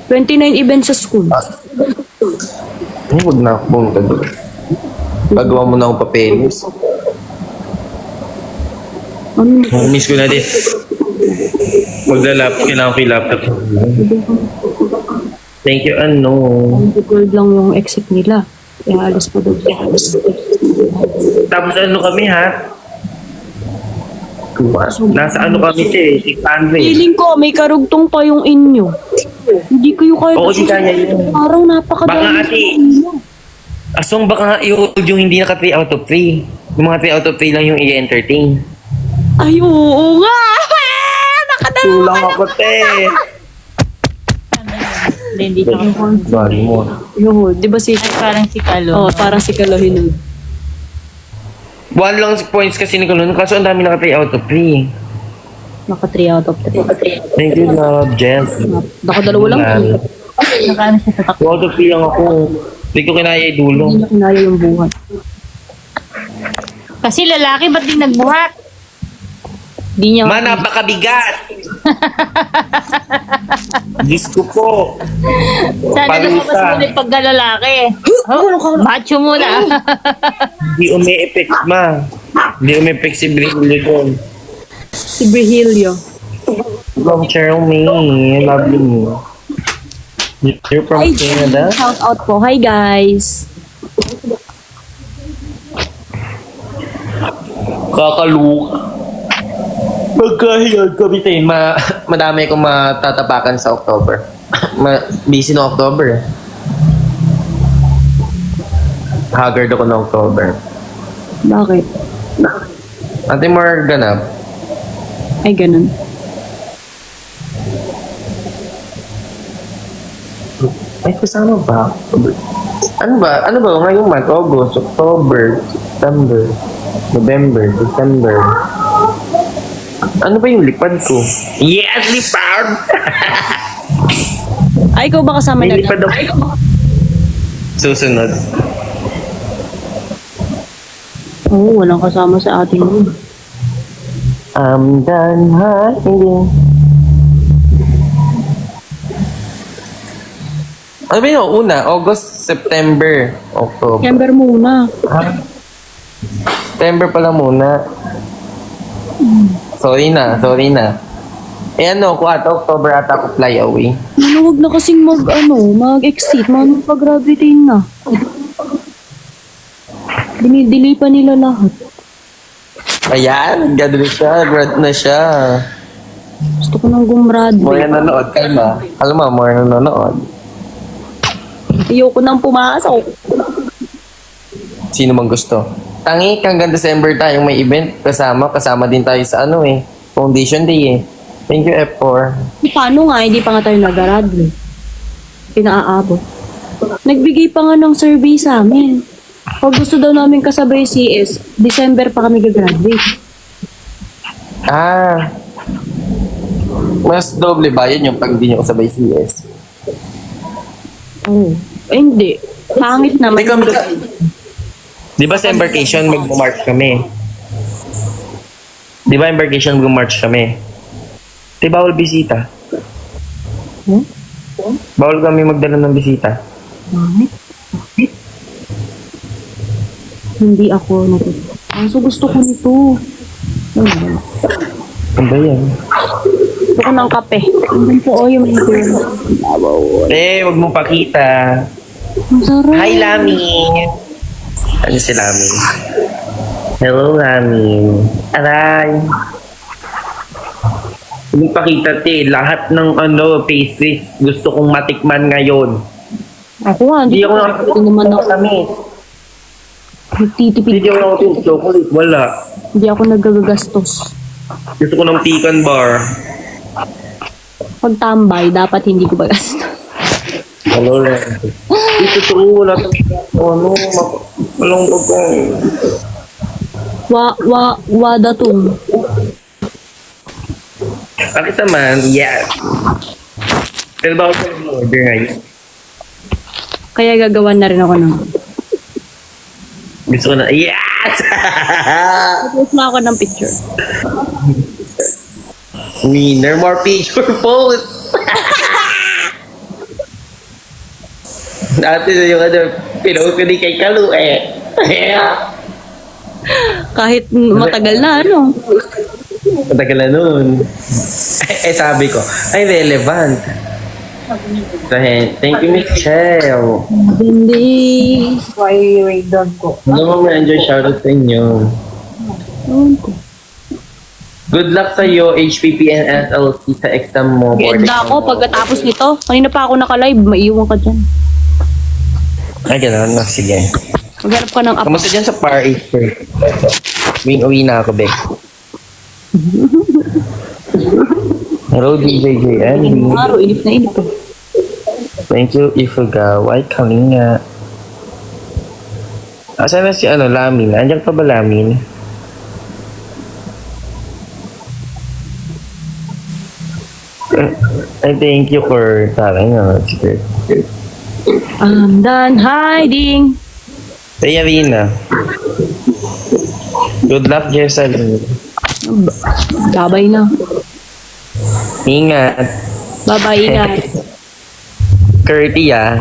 29 events sa school. Huwag na ako pumunta doon. Pagawa mo na akong papeles. Ano? Miss ko na din. Kailangan ko yung laptop. Thank you, ano. Gold lang yung exit nila. Kaya alas pa daw. Tapos ano kami, ha? Nasa ano kami, 600. Feeling ko, may karugtong pa yung inyo. Hindi kayo kaya. Oo, di kaya yun. Parang napakadami. Baka ate, asong baka nga i-hold yung hindi naka 3 out of 3. Yung mga 3 out of 3 lang yung i-entertain. Ay, oo nga! Nakadalawa Tulang ako, te. Hindi siya Sorry mo. Yo, di ba si... parang si Kalo. Oh, parang si Kalohinod. 1 lang points kasi ni Kalun. Kaso ang dami naka 3 out of 3. Naka 3 out of 3. Thank you, love, Jess. Baka dalawa lang. Nakaano siya sa 2 out of 3 lang ako. Hindi ko kinaya idulong. Hindi na kinaya yung buhat. Kasi lalaki, ba't di nagbuhat? Di niya... Ma, napakabigat! Diyos ko po. Sana Parusa. lumabas mo din pagka lalaki. Macho muna. Hindi umi-effect, ma. Hindi umi-effect si Brillo doon. Si Brihilio. From Cherylme. Love you. You're from Canada? Shout out po. Hi guys. Kakaluka. Pagkahiyag kami tayo, madami akong matatapakan sa October. Busy na October. Haggard ako na October. Bakit? Ate more ganap. Ay, ganun. Ay, kasama ba? Ano ba? Ano ba? Ngayong month? August, October, September, November, December. Ano ba yung lipad ko? Yes, lipad! Ay, ikaw ba kasama May na? lipad ako. Susunod. Oo, walang kasama sa atin yun. I'm done hiding. Ano ba yun? Una, August, September, October. September muna. Ah, September pala muna. Sorry na. Eh ano, kung ata October ata ako fly away. Ano, wag na kasing mag-exit. Pag-graduate na. Dinidelay pa nila lahat. Ayan, graduate siya, grad na siya. Gusto ko nang gumraduate. More nanonood, kalma. Kalma, more nanonood. Ayoko nang pumasok. Sino mang gusto? Tangi, hanggang December tayong may event. Kasama din tayo sa Foundation Day eh. Thank you, F4. Paano nga, hindi pa nga tayo nag-graduate. Pinaaabot. Nagbigay pa nga ng survey sa amin. Pag gusto daw namin kasabay CS, December pa kami gagraduate. Ah. Mas doble ba yun yung pag hindi nyo kasabay CS? Oo. Eh, hindi. Pangit naman. May kami Di ba sa embarkation mag-march kami? Di ba embarkation mag-march kami? Di bawal bisita? Hmm? Bawal kami magdala ng bisita? Pangit. Hindi ako natutuwa. So gusto ko nito. Ano ba yan? Gusto ko ng kape. Ano po yung intern? Wag mo pakita. Ang sarap. Hi, Lami! Ano si Lami? Hello, Lami. Aray! Huwag mong pakita, te. Lahat ng pastries gusto kong matikman ngayon. Ako nga, Hindi ako Hindi naman ako nakakatamis. nagtitipid. Hindi ako nakatulog chocolate. Wala. Hindi ako nagagastos. Gusto ko ng pecan bar. Pag tambay, dapat hindi ko bagastos. Hello, Lami. Ito true. Wala walang pagkong. Wadatung. Bakit naman? Yes. Pero ba ako order ngayon? Kaya gagawan na rin ako ng... Gusto ko na, yes! Post na ako ng picture. Winner, more picture post! Dati na yung pinost ko ni kay Kalu eh. Kahit matagal na, ano. Matagal na nun. Sabi ko, ay relevant. So, thank you, Miss Chel. Hindi. Why rate doon ko? Ano mo enjoy shoutout sa inyo. Good luck sa iyo, HPP and SLC sa exam mo. board Ganda exam ako mo. pagkatapos nito. Kanina pa ako naka-live, maiiwan ka dyan. Ay, gano'n. No, sige. Maghanap ka ng app. Kamusta dyan sa Par 8 first? Uwi na ako, Bek. Hello, DJ JN. Araw, inip na inip. Thank you, Ifuga. White Kalinga. Asan na si Lamin? Andiyan pa ba Lamin? I thank you for talang sige. I'm done hiding. Kaya Rina. Good luck, Jessalyn. Babay na. Ingat. Babay, ingat. Curty, ah.